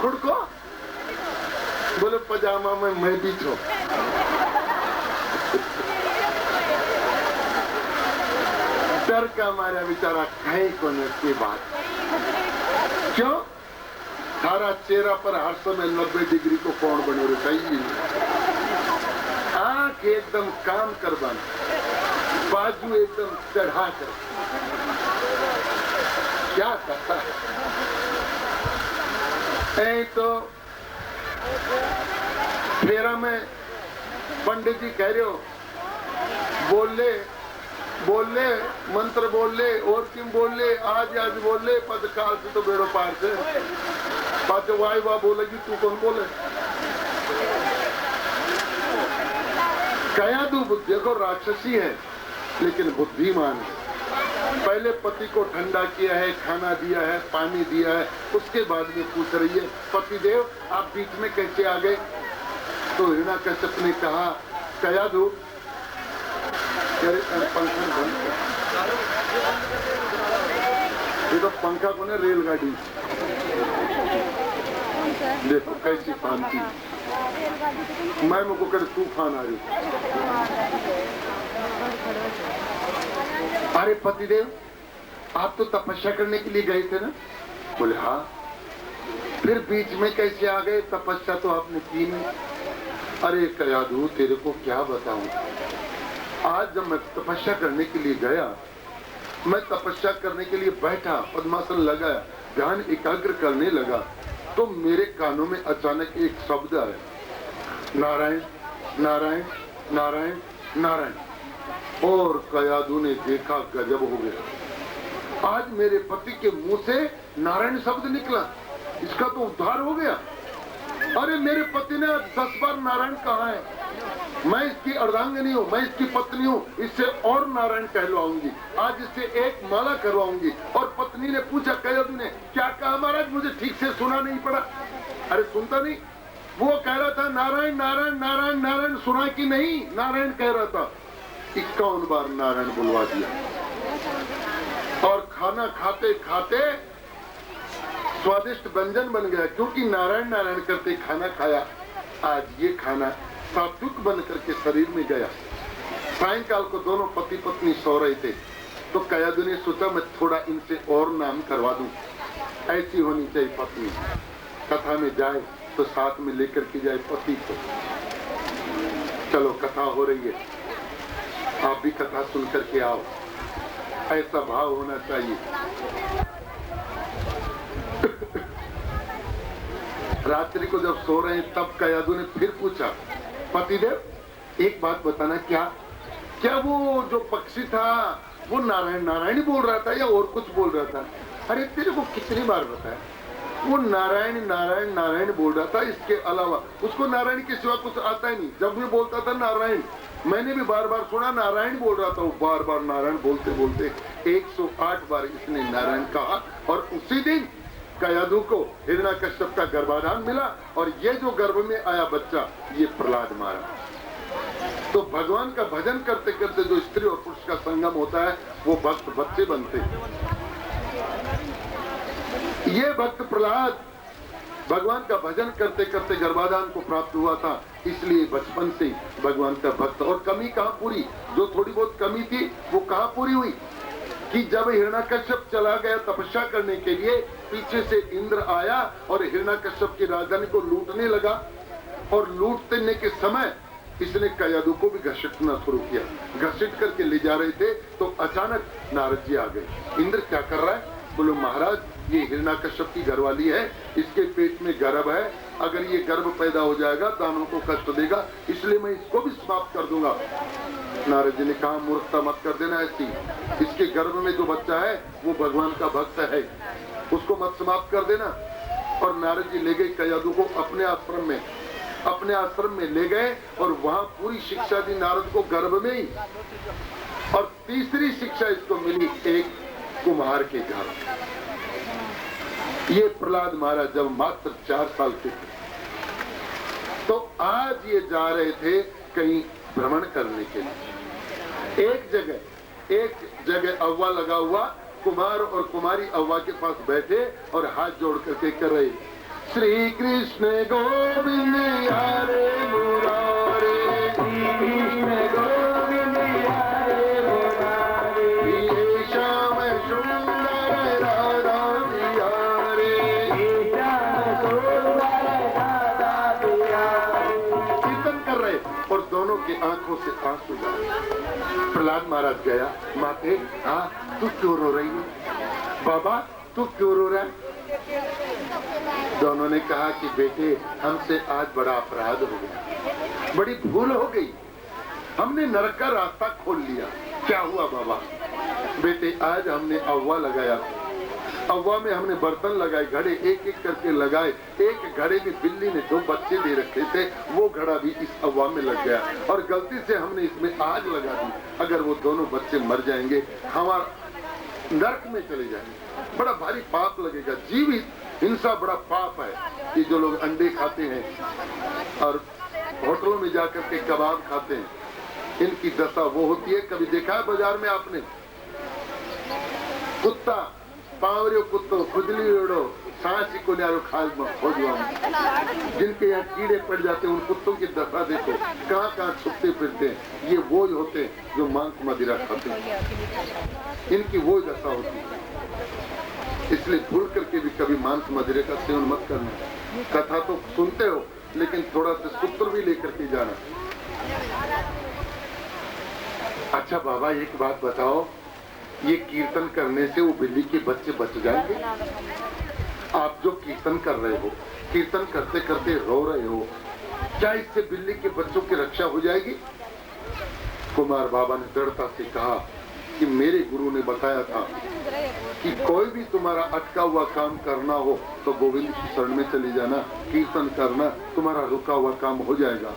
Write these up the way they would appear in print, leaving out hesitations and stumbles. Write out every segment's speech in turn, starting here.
खुद को? बोले पजामा में मैं भी छो। डर का मारा बेचारा कहीं को न की बात। क्यों? सारा चेहरा पर हर समय 90 डिग्री को कोण बने रही, आंख एकदम काम कर बन, बाजू एकदम चढ़ा कर, क्या करता है? तो फेरा में पंडित जी कह रहे हो, बोल ले मंत्र बोल ले, और क्यों बोल ले, आज बोल ले, पद काल से तो बेड़ो पार से। बात वाई वाह बोलेगी, तू कौन बोले? कयाधु देखो राक्षसी है लेकिन बुद्धिमान है। पहले पति को ठंडा किया है, खाना दिया है, पानी दिया है, उसके बाद में पूछ रही है पतिदेव आप बीच में कैसे आ गए? तो हिरण्याकश्यप ने कहा कयाधु पंखा बंद, ये तो पंखा को ना रेलगाड़ी देखो कैसी शांति, मैं मुझको कर तूफान आ रही। अरे पतिदेव आप तो तपस्या करने के लिए गए थे ना? बोले हाँ। फिर बीच में कैसे आ गए? तपस्या तो आपने की नहीं। अरे कयाधु तेरे को क्या बताऊं, आज जब मैं तपस्या करने के लिए गया, मैं तपस्या करने के लिए बैठा, पद्मासन लगाया, ध्यान एकाग्र करने लगा, तो मेरे कानों में अचानक एक शब्द आया, नारायण नारायण नारायण नारायण। और कयाधु ने देखा गजब हो गया, आज मेरे पति के मुंह से नारायण शब्द निकला, इसका तो उद्धार हो गया। अरे मेरे पति ने 10 बार नारायण कहा है, मैं इसकी अर्धांगिनी हूँ, मैं इसकी पत्नी हूँ, इससे और नारायण कहलवाऊंगी, आज इससे एक माला करवाऊंगी। और पत्नी ने पूछा कयाधु ने क्या कहा महाराज, मुझे ठीक से सुना नहीं पड़ा। अरे सुनता नहीं, वो कह रहा था नारायण नारायण नारायण नारायण, सुना कि नहीं? नारायण कह रहा था। 51 बार नारायण बुलवा दिया, और खाना खाते खाते स्वादिष्ट व्यंजन बन गया, क्योंकि नारायण नारायण करते खाना खाया। आज ये खाना सात्विक बन करके शरीर में गया। सायंकाल को दोनों पति पत्नी सो रहे थे, तो कयाधु ने सोचा मैं थोड़ा इनसे और नाम करवा दूं, ऐसी होनी चाहिए पत्नी, कथा में जाए तो साथ में लेकर के जाए पति को। चलो कथा हो रही है, आप भी कथा सुन करके आओ, ऐसा भाव होना चाहिए। रात्रि को जब सो रहे हैं, तब कयाधु ने फिर पूछा पतिदेव एक बात बताना, क्या वो जो पक्षी था वो नारायण नारायण ही बोल रहा था या और कुछ बोल रहा था? अरे तेरे को कितनी बार बताया, वो नारायण नारायण नारायण बोल रहा था, इसके अलावा उसको नारायण के सिवा कुछ आता ही नहीं। जब भी बोलता था नारायण, मैंने भी बार बार सुना नारायण बोल रहा था, वो बार बार नारायण बोलते बोलते 108 बार इसने नारायण कहा। और उसी दिन कयाधु को हिरण्याकश्यप का गर्भाधान मिला, और ये जो गर्भ में आया बच्चा, ये प्रहलाद मारा। तो भगवान का भजन करते करते जो स्त्री और पुरुष का संगम होता है, वो भक्त बच्चे बनते हैं। ये भक्त प्रहलाद भगवान का भजन करते करते गर्भाधान को प्राप्त हुआ था, इसलिए बचपन से भगवान का भक्त। और कमी कहाँ पूरी, जो थोड़ी बहुत कमी थी वो कहाँ पूरी हुई कि जब हिरण्याकश्यप चला गया तपस्या करने के लिए, पीछे से इंद्र आया और हिरण्याकश्यप की राजधानी को लूटने लगा, और लूटने के समय इसने कयाधु को भी घसीटना शुरू किया। घसीट करके ले जा रहे थे तो अचानक नारद जी आ गए। इंद्र क्या कर रहा है? बोलो महाराज ये हिरण्याकश्यप की घरवाली है, इसके पेट में गर्भ है, अगर ये गर्भ पैदा हो जाएगा तो हमको कष्ट देगा, इसलिए मैं इसको भी समाप्त कर दूंगा। नारद जी ने कहा मूर्खता मत कर देना ऐसी, इसके गर्भ में जो बच्चा है वो भगवान का भक्त है, उसको मत समाप्त कर देना। और नारद जी ले गए कयाधु को अपने आश्रम में ले गए, और वहां पूरी शिक्षा दी नारद को गर्भ में ही। और तीसरी शिक्षा इसको मिली एक कुम्हार के घर। ये प्रहलाद महाराज जब मात्र 4 साल के थे, तो आज ये जा रहे थे कहीं भ्रमण करने के लिए। एक जगह अव्वा लगा हुआ, कुमार और कुमारी अव्वा के पास बैठे और हाथ जोड़ करके कर रहे, श्री कृष्ण गोविंद हरे मुरारे, श्री कृष्ण गोविंद हरे मुरारे, हे श्याम सुंदर राधा बिहारी, हे श्याम सुंदर राधा बिहारी। कीर्तन कर रहे और दोनों की आंखों से आंसू जा रहे। प्रहलाद महाराज गया, माते हाँ तू क्यों रो रही है? बाबा तू क्यों रो रहा है? दोनों ने कहा कि बेटे हमसे आज बड़ा अपराध हो गया, बड़ी भूल हो गई, हमने नरक का रास्ता खोल लिया। क्या हुआ बाबा? बेटे आज हमने अव्वा लगाया, अव्वा में हमने बर्तन लगाए, घड़े एक एक करके लगाए। एक घड़े में बिल्ली ने 2 बच्चे दे रखे थे, वो घड़ा भी इस अव्वा में लग गया और गलती से हमने इसमें आग लगा दी। अगर वो दोनों बच्चे मर जाएंगे, हमारा नरक में चले जाएंगे, बड़ा भारी पाप लगेगा। जीवित हिंसा बड़ा पाप है। कि जो लोग अंडे खाते हैं और होटलों में जाकर के कबाब खाते हैं, इनकी दशा वो होती है। कभी देखा है बाजार में आपने? कुत्ता पावरियो कुत्तो खुजली ओढ़ो सांसी को न्यारो खाल खोजवा, जिनके यहाँ कीड़े पड़ जाते हैं उन कुत्तों की दशा देखो, कहाँ कहाँ छुपते फिरते हैं। ये वो होते हैं जो मांस मदिरा खाते हैं, इनकी वो दशा होती है। इसलिए भूल करके भी कभी मांस मदिरे का सेवन मत करना। कथा तो सुनते हो लेकिन थोड़ा सा सूत्र भी लेकर के जाना। अच्छा बाबा एक बात बताओ, ये कीर्तन करने से वो बिल्ली के बच्चे बच जाएंगे? आप जो कीर्तन कर रहे हो, कीर्तन करते करते रो रहे हो, क्या इससे बिल्ली के बच्चों की रक्षा हो जाएगी? कुमार बाबा ने दृढ़ता से कहा कि मेरे गुरु ने बताया था कि कोई भी तुम्हारा अटका हुआ काम करना हो तो गोविंद की शरण में चली जाना, कीर्तन करना, तुम्हारा रुका हुआ काम हो जाएगा।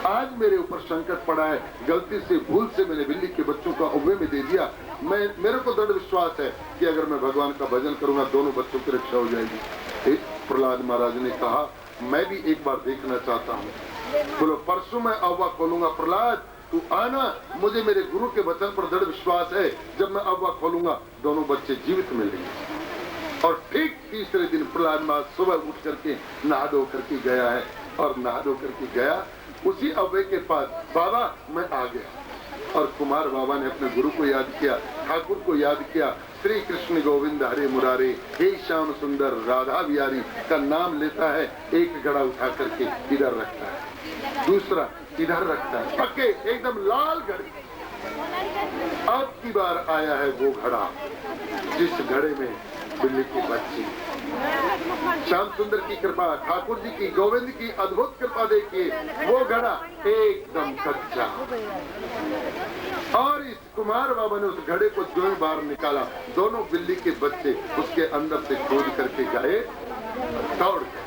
आज मेरे ऊपर संकट पड़ा है, गलती से भूल से मैंने बिल्ली के बच्चों को अव्वे में दे दिया। मेरे को दृढ़ विश्वास है कि अगर मैं भगवान का भजन करूंगा दोनों बच्चों की रक्षा हो जाएगी। प्रहलाद महाराज ने कहा मैं भी एक बार देखना चाहता हूँ। बोलो परसों मैं अव्वा खोलूंगा, प्रहलाद तू आना, मुझे मेरे गुरु के वचन पर दृढ़ विश्वास है, जब मैं अव्वा खोलूंगा दोनों बच्चे जीवित मिलेंगे। और ठीक तीसरे दिन प्रहलाद महाराज सुबह उठ करके नहा धो करके गया है और नहा धो करके गया उसी अव्वे के पास, बाबा मैं आ गया। और कुमार बाबा ने अपने गुरु को याद किया, ठाकुर को याद किया, श्री कृष्ण गोविंद हरे मुरारे, हे श्याम सुंदर राधा बिहारी का नाम लेता है। एक घड़ा उठा करके इधर रखता है, दूसरा इधर रखता है, पक्के एकदम लाल घड़े। अब की बार आया है वो घड़ा जिस घड़े में बिल्ली की बच्ची। श्याम सुंदर की कृपा, ठाकुर जी की, गोविंद की अद्भुत कृपा देखिए, वो घड़ा एकदम कच्चा। और इस कुमार बाबा ने उस घड़े को जो ही बाहर निकाला, दोनों बिल्ली के बच्चे उसके अंदर से कूद करके गए, दौड़ गए,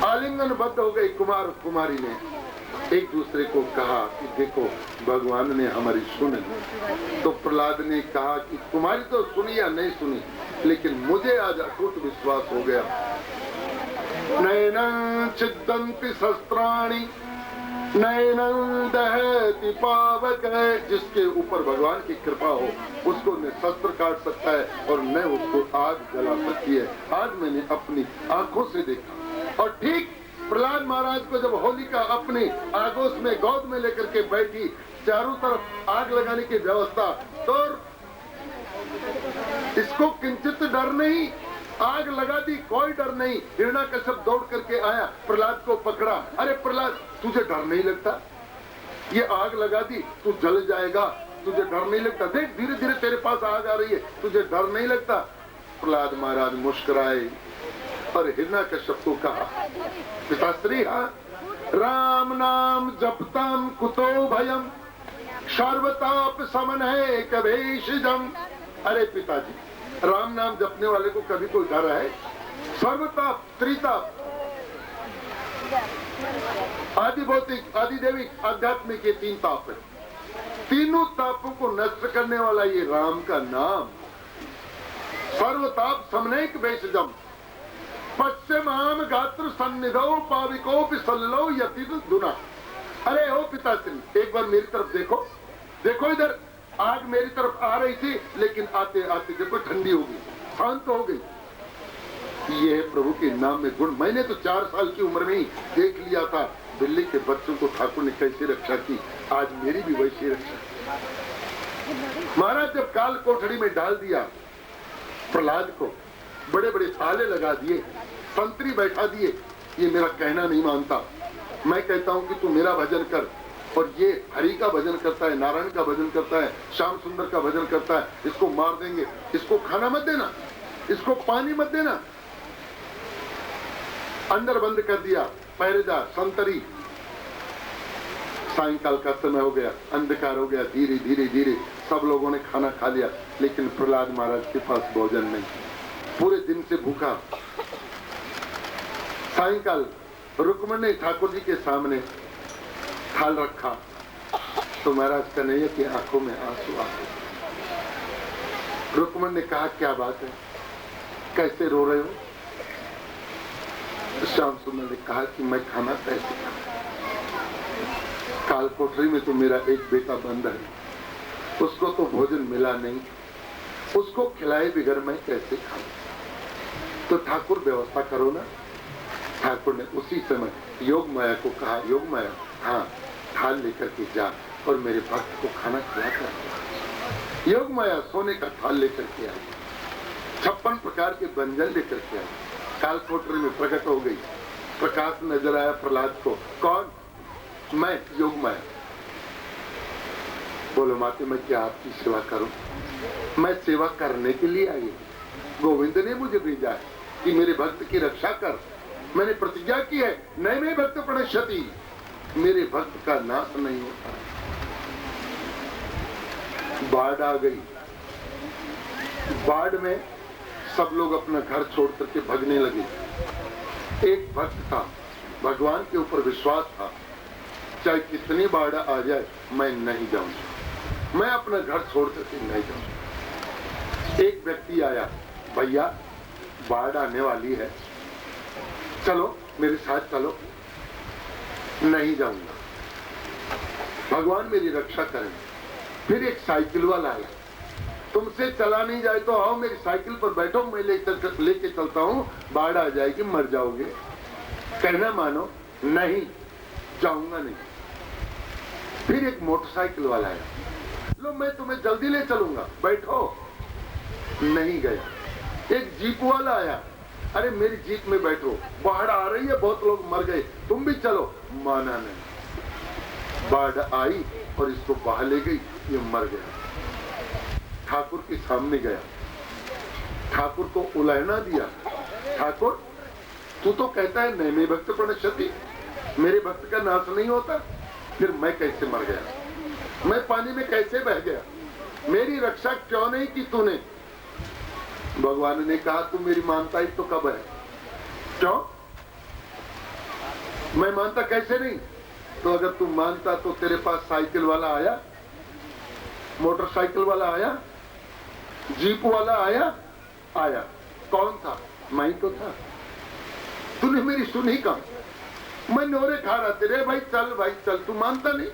आलिंगनबद्ध हो गई। कुमार और कुमारी ने एक दूसरे को कहा कि देखो भगवान ने हमारी सुनी। तो प्रहलाद ने कहा कि तुम्हारी तो सुनी या नहीं सुनी, लेकिन मुझे आज अटूट विश्वास हो गया। नैनं छिद्दन्ति शस्त्राणि नैनं दहति पावक, जिसके ऊपर भगवान की कृपा हो उसको न शस्त्र काट सकता है और न उसको आग जला सकती है। आज मैंने अपनी आंखों से देखा। और ठीक प्रहलाद महाराज को जब होलिका अपने आगोश में गोद में लेकर के बैठी, चारों तरफ आग लगाने की व्यवस्था, तो इसको किंचित डर नहीं, आग लगा दी, कोई डर नहीं। हिरण्याकश्यप दौड़ करके आया, प्रहलाद को पकड़ा। अरे प्रहलाद तुझे डर नहीं लगता? ये आग लगा दी, तू जल जाएगा, तुझे डर नहीं लगता? देख धीरे धीरे तेरे पास आग आ रही है, तुझे डर नहीं लगता? प्रहलाद महाराज मुस्कुराए और हिरण्याकश्यप को कहा, पिताश्री हाँ, राम नाम जपतम कुतो भयम सर्वताप समन है कभेशजम। अरे पिताजी, राम नाम जपने वाले को कभी कोई डर है? सर्वताप, त्रिताप, आदि भौतिक, आदि दैविक, आध्यात्मिक, ये 3 ताप है। तीनों तापों को नष्ट करने वाला ये राम का नाम। सर्वताप समनैक भेषजम पश्चिमाम गात्र सन्निधो पाविको पिसल्लो यतिद दुना। अरे ओ पिताश्री, एक बार मेरी तरफ देखो, देखो इधर आग मेरी तरफ आ रही थी, लेकिन आते आते देखो ठंडी हो गई, शांत हो गई। ये है प्रभु के नाम में गुण। मैंने तो 4 साल की उम्र में ही देख लिया था दिल्ली के बच्चों को ठाकुर ने कैसे रक्षा की, आज मेरी भी वैसी रक्षा। महाराज जब काल कोठड़ी में डाल दिया प्रहलाद को, बड़े बड़े ताले लगा दिए, संतरी बैठा दिए, ये मेरा कहना नहीं मानता। मैं कहता हूं कि तू मेरा भजन कर, और ये हरि का भजन करता है, नारायण का भजन करता है, श्याम सुंदर का भजन करता है, इसको मार देंगे, इसको खाना मत देना, इसको पानी मत देना। अंदर बंद कर दिया पहरेदार संतरी। सायंकाल का समय हो गया, अंधकार हो गया, धीरे धीरे धीरे सब लोगों ने खाना खा लिया, लेकिन प्रहलाद महाराज के पास भोजन नहीं, पूरे दिन से भूखा। सायंकाल रुक्मणी ने ठाकुर जी के सामने थाल रखा तो महाराज कन्हैया की आंखों में आंसू आ गए। रुक्मणी ने कहा, क्या बात है, कैसे रो रहे हो? श्याम सुंदर ने कहा कि मैं खाना कैसे खाऊं, काल कोठरी में तो मेरा एक बेटा बंद है, उसको तो भोजन मिला नहीं, उसको खिलाए बिगर मैं कैसे खाऊं? तो ठाकुर व्यवस्था करो ना। ठाकुर ने उसी समय योग माया को कहा, योग माया हाँ थाल लेकर के जा और मेरे भक्त को खाना खिला कर। योग माया सोने का थाल लेकर के आई, 56 प्रकार के व्यंजन लेकर के आई, काल कोठरी में प्रकट हो गई। प्रकाश नजर आया प्रहलाद को, कौन? मैं, योग माया। बोलो माते मैं क्या आपकी सेवा करूं? मैं सेवा करने के लिए आई, गोविंद ने मुझे भेजा है कि मेरे भक्त की रक्षा कर। मैंने प्रतिज्ञा की है, नहीं मैं भक्त प्रणश्यति, मेरे भक्त का नाश नहीं होता। बाढ़ आ गई, बाढ़ में सब लोग अपना घर छोड़ करके भगने लगे। एक भक्त था, भगवान के ऊपर विश्वास था, चाहे कितनी बाढ़ आ जाए मैं नहीं जाऊंगा, मैं अपना घर छोड़ करके नहीं जाऊंगा। एक व्यक्ति आया, भैया बाढ़ आने वाली है, चलो मेरे साथ चलो। नहीं जाऊंगा, भगवान मेरी रक्षा करें। फिर एक साइकिल वाला आया, तुमसे चला नहीं जाए तो आओ मेरी साइकिल पर बैठो, मैं लेके चलता हूँ, बाढ़ आ जाएगी मर जाओगे। कहना मानो, नहीं जाऊंगा नहीं। फिर एक मोटरसाइकिल वाला आया, लो मैं तुम्हें जल्दी ले चलूंगा, बैठो। नहीं गया। एक जीप वाला आया, अरे मेरी जीप में बैठो, बाढ़ आ रही है, बहुत लोग मर गए, तुम भी चलो। माना नहीं, बाढ़ आई और इसको बहा ले गई, ये मर गया। ठाकुर के सामने गया, ठाकुर को उलाहना दिया, ठाकुर तू तो कहता है नहीं मैं भक्त प्रणश्यति, मेरे भक्त का नाश नहीं होता, फिर मैं कैसे मर गया, मैं पानी में कैसे बह गया, मेरी रक्षा क्यों नहीं की तूने? भगवान ने कहा तू मेरी मानता ही तो कब है? क्यों? मैं मानता कैसे नहीं? तो अगर तू मानता तो तेरे पास साइकिल वाला आया, मोटरसाइकिल वाला आया, जीप वाला आया? आया। कौन था? मैं तो था। तूने मेरी सुनी कहा? मैं नोरे खा रहा तेरे, भाई चल, तू मानता नहीं।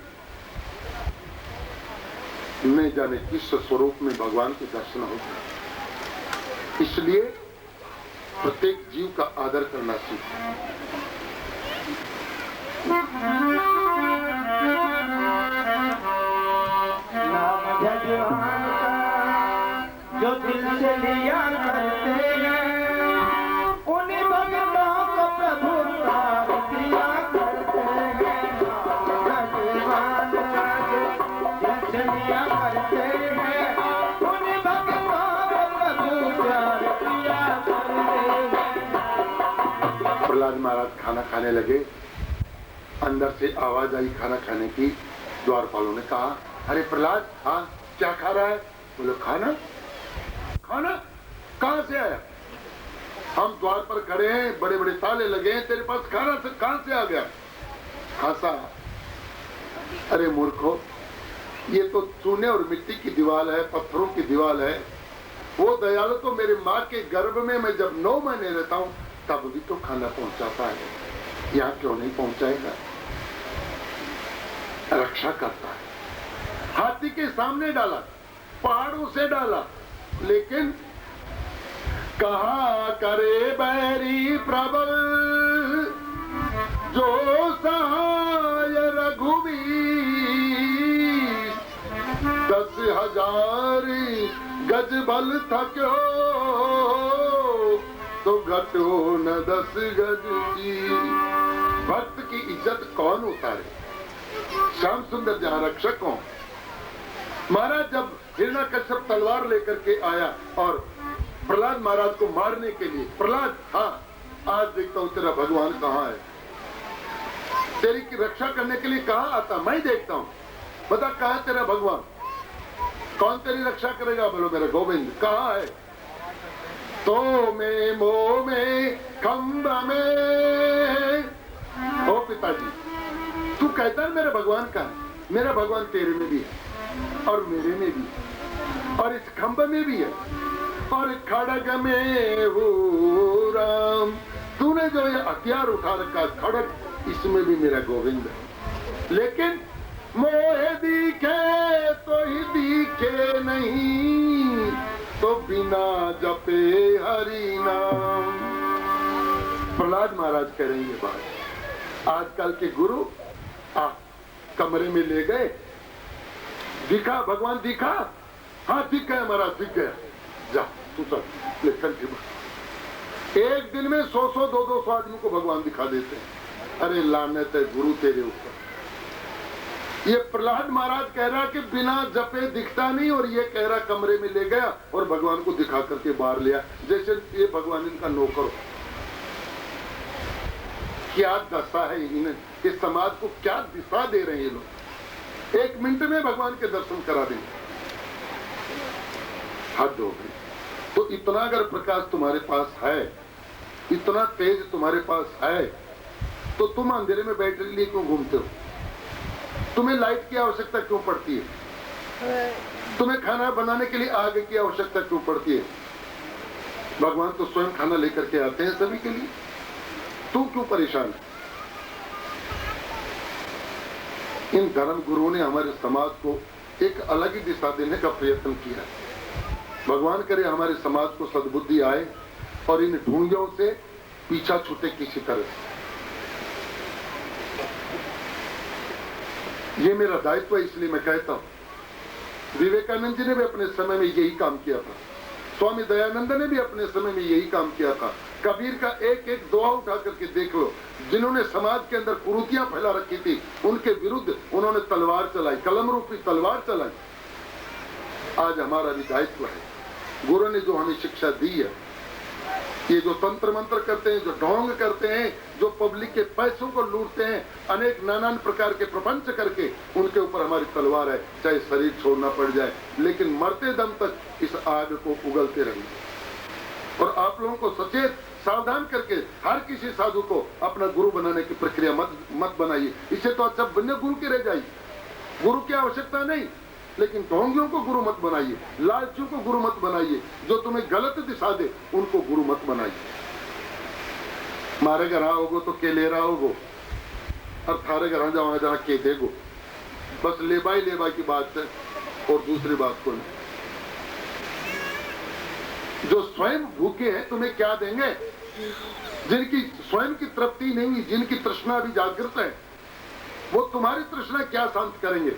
न जाने किस स्वरूप में भगवान के दर्शन होते, इसलिए प्रत्येक जीव का आदर करना सीखो। नाम भगवान जो दिल से लिया करते हैं, उन्हीं भक्तों को प्रभु प्यार दिया करते हैं। भगवान जो दिल से लिया करते हैं, उन्हीं भक्तों को प्रभु प्यार दिया करते हैं। प्रहलाद महाराज खाना खाने लगे, अंदर से आवाज आई खाना खाने की। द्वारपालों ने कहा, अरे प्रहलाद हाँ क्या खा रहा है? बोले खाना। खाना कहां से आया? हम द्वार पर खड़े हैं, बड़े बड़े ताले लगे हैं, तेरे पास खाना से कहां से आ गया? हंसा। अरे मूर्खो, ये तो चूने और मिट्टी की दीवार है, पत्थरों की दीवार है। वो दयालु तो मेरे माँ के गर्भ में मैं जब 9 महीने रहता हूँ तब भी तो खाना पहुंचाता है, यहाँ क्यों नहीं पहुंचाएगा? रक्षा करता है। हाथी के सामने डाला, पहाड़ों से डाला, लेकिन कहा करे बैरी प्रबल जो सहाय रघुवीर 10,000 गज बल थक्यो तो घटो न 10 गज की। भक्त की इज्जत कौन उतारे? श्याम सुंदर जहां रक्षक हो। महाराज जब हिरण्यकश्यप तलवार लेकर के आया और प्रहलाद महाराज को मारने के लिए, प्रहलाद हाँ आज देखता हूं तेरा भगवान कहाँ है, तेरी की रक्षा करने के लिए कहाँ आता, मैं देखता हूं, बता कहाँ तेरा भगवान, कौन तेरी रक्षा करेगा? बोलो मेरा गोविंद कहाँ है? तो में मोह में खंभ में हो पिताजी, तू कहता है मेरा भगवान कहाँ है? मेरा भगवान तेरे में भी है और मेरे में भी और इस खंभ में भी है और खड़ग में हो राम। तूने जो ये हथियार उठा रखा खड़ग, इसमें भी मेरा गोविंद है। लेकिन मोहे दिखे तो ही दिखे नहीं, तो बिना जपे हरि नाम। प्रहलाद महाराज कह रहे हैं ये बात। आजकल के गुरु कमरे में ले गए, दिखा भगवान दिखा, हाँ दिख गया महाराज दिख गया, जा तू सब लेखन की बात। एक दिन में 100-100 200 आदमी को भगवान दिखा देते हैं। अरे लानत है गुरु तेरे ऊपर। ये प्रहलाद महाराज कह रहा कि बिना जपे दिखता नहीं, और ये कह रहा कमरे में ले गया और भगवान को दिखा करके बाहर लिया, जैसे ये भगवान इनका नौकर। क्या दशा है इन्हें, इस समाज को क्या दिशा दे रहे हैं ये लोग। 1 मिनट में भगवान के दर्शन करा देंगे, हद हो गई। तो इतना अगर प्रकाश तुम्हारे पास है, इतना तेज तुम्हारे पास है, तो तुम अंधेरे में बैटरी लिए क्यों घूमते हो? तुम्हें लाइट की आवश्यकता क्यों पड़ती है? तुम्हें खाना बनाने के लिए आग की आवश्यकता क्यों पड़ती है? भगवान तो स्वयं खाना लेकर के आते हैं सभी के लिए, तू क्यों परेशान है? इन धर्म गुरुओं ने हमारे समाज को एक अलग ही दिशा देने का प्रयत्न किया है। भगवान करे हमारे समाज को सद्बुद्धि आए और इन ढूंढियों से पीछा छूटे किसी तरह। ये मेरा दायित्व है, इसलिए मैं कहता हूं। विवेकानंद जी ने भी अपने समय में यही काम किया था, स्वामी दयानंद ने भी अपने समय में यही काम किया था। कबीर का एक एक दुआ उठा करके देख लो, जिन्होंने समाज के अंदर कुरीतियां फैला रखी थी उनके विरुद्ध उन्होंने तलवार चलाई, कलम रूपी तलवार चलाई। आज हमारा भी दायित्व है, गुरु ने जो हमें शिक्षा दी है, ये जो तंत्र मंत्र करते हैं, जो ढोंग करते हैं, जो पब्लिक के पैसों को लूटते हैं, अनेक नाना प्रकार के प्रपंच करके, उनके ऊपर हमारी तलवार है, चाहे शरीर छोड़ना पड़ जाए, लेकिन मरते दम तक इस आग को उगलते रहेंगे। और आप लोगों को सचेत सावधान करके हर किसी साधु को अपना गुरु बनाने की प्रक्रिया मत बनाइए। इससे तो अच्छा बिना गुरु के रह जाइए। गुरु की आवश्यकता नहीं, लेकिन ढोंगियों को गुरु मत बनाइए, लालचियों को गुरु मत बनाइए, जो तुम्हें गलत दिशा दे उनको गुरु मत बनाइए। मारे घर आओगो तो के ले रहा होगो, और थारे घर जाओ जहां के देगो, बस लेबाई की बात है और दूसरी बात को नहीं। जो स्वयं भूखे हैं तुम्हें क्या देंगे? जिनकी स्वयं की तृप्ति नहीं हुई, जिनकी तृष्णा भी जागृत है, वो तुम्हारी तृष्णा क्या शांत करेंगे?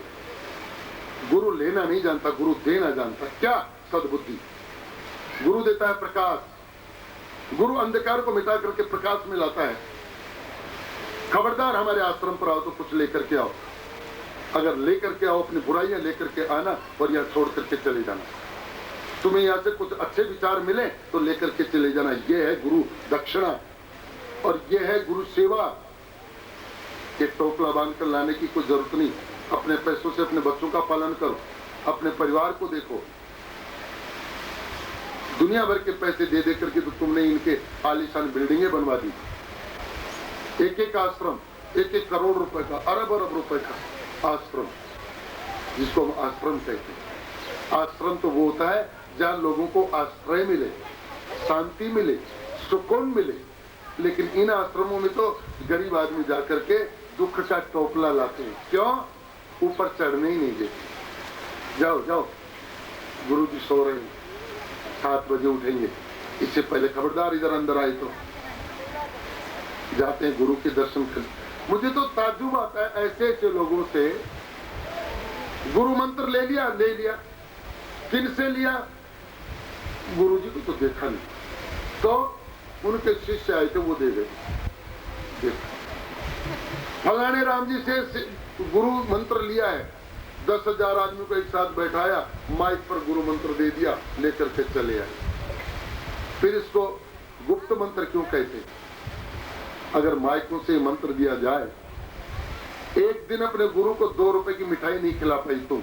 गुरु लेना नहीं जानता, गुरु देना जानता। क्या? सद्बुद्धि। गुरु देता है प्रकाश, गुरु अंधकार को मिटा करके प्रकाश में लाता है। खबरदार हमारे आश्रम पर आओ तो कुछ लेकर के आओ, अगर लेकर के आओ अपनी बुराइयां लेकर के आना और यहाँ छोड़ करके चले जाना। तुम्हें यहाँ से कुछ अच्छे विचार मिले तो लेकर के चले जाना। ये है गुरु दक्षिणा और ये है गुरु सेवा। एक टोपला बांध कर लाने की कोई जरूरत नहीं। अपने पैसों से अपने बच्चों का पालन करो, अपने परिवार को देखो। दुनिया भर के पैसे दे दे करके तो तुमने इनके आलीशान बिल्डिंगें बनवा दी। एक एक आश्रम 1-1 करोड़ रुपए का, अरब रुपए का आश्रम, जिसको हम आश्रम कहते हैं। आश्रम तो वो होता है जहाँ लोगों को आश्रय मिले, शांति मिले, सुकून मिले। लेकिन इन आश्रमों में तो गरीब आदमी जाकर के दुख का टोपला लाते हैं। क्यों? ऊपर चढ़ने ही नहीं देते। जाओ जाओ, गुरु जी सो रहे हैं, 7 बजे उठेंगे, इससे पहले खबरदार इधर अंदर आए तो जाते हैं गुरु के दर्शन कर। मुझे तो ताज्जुब आता है ऐसे ऐसे लोगों से, गुरु मंत्र ले लिया किन से लिया, गुरु जी को तो देखा नहीं, तो उनके शिष्य आए थे वो दे गए। फलाने राम जी से गुरु मंत्र लिया है, 10,000 आदमी को एक साथ बैठाया, माइक पर गुरु मंत्र दे दिया, लेकर के चले आए। फिर इसको गुप्त मंत्र क्यों कहते? अगर माइकों से मंत्र दिया जाए, एक दिन अपने गुरु को 2 रुपए की मिठाई नहीं खिला पाई तुम,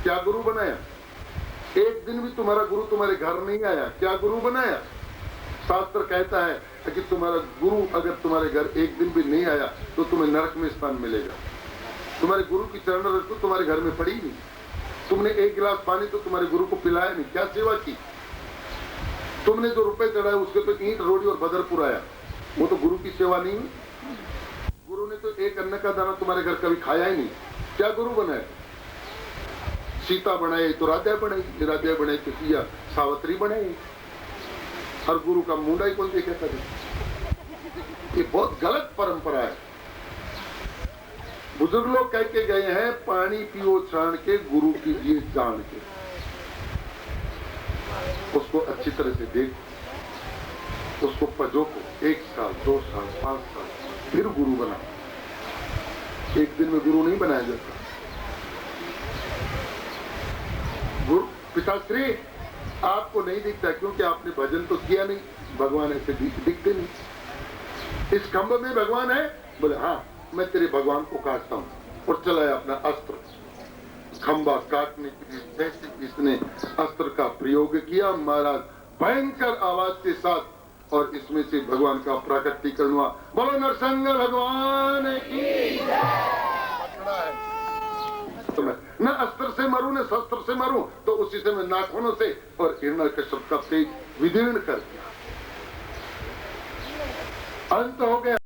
क्या गुरु बनाया? एक दिन भी तुम्हारा गुरु तुम्हारे घर नहीं आया, क्या गुरु बनाया? शास्त्र कहता है कि तुम्हारा गुरु अगर तुम्हारे घर एक दिन भी नहीं आया तो तुम्हें नरक में स्थान मिलेगा। तुम्हारे गुरु की चरण रज तो तुम्हारे घर में पड़ी नहीं, तुमने एक गिलास पानी तो तुम्हारे गुरु को पिलाया नहीं, क्या सेवा की? तुमने जो रुपए चढ़ाए उसके तो ईंट रोड़ी और बदरपुर आया, वो तो गुरु की सेवा नहीं हुई। गुरु ने तो एक अन्न का दाना तुम्हारे घर कभी खाया ही नहीं, क्या गुरु बनाए? सीता बनाए तो राजा बनाई, राजा बनाए तो सिया सावित्री बनाई, हर गुरु का मुंडा ही कौन देखा कभी? ये बहुत गलत परंपरा है। बुजुर्ग लोग कह के गए हैं, पानी पियो छान के गुरु कीजिए जान के। उसको अच्छी तरह से देखो, उसको पजोको, 1 साल 2 साल 5 साल, फिर गुरु बना। एक दिन में गुरु नहीं बनाया जाता। गुरु पिताश्री आपको नहीं दिखता क्योंकि आपने भजन तो किया नहीं, भगवान ऐसे दिखते नहीं। इस खंभ में भगवान है? बोले हाँ, मैं तेरे भगवान को काटता हूँ, और चलाया अपना अस्त्र। खंभा काटने के लिए जैसे इसने अस्त्र का प्रयोग किया महाराज, भयंकर आवाज के साथ, और इसमें से भगवान का प्राकटीकरण हुआ। बोलो नरसिंह भगवान की। न अस्त्र से मरूं न शस्त्र से मरूं, तो उसी से मैं नाखूनों से और हिरण्यकश्यप का पेट विदीर्ण कर दिया। अंत हो गया।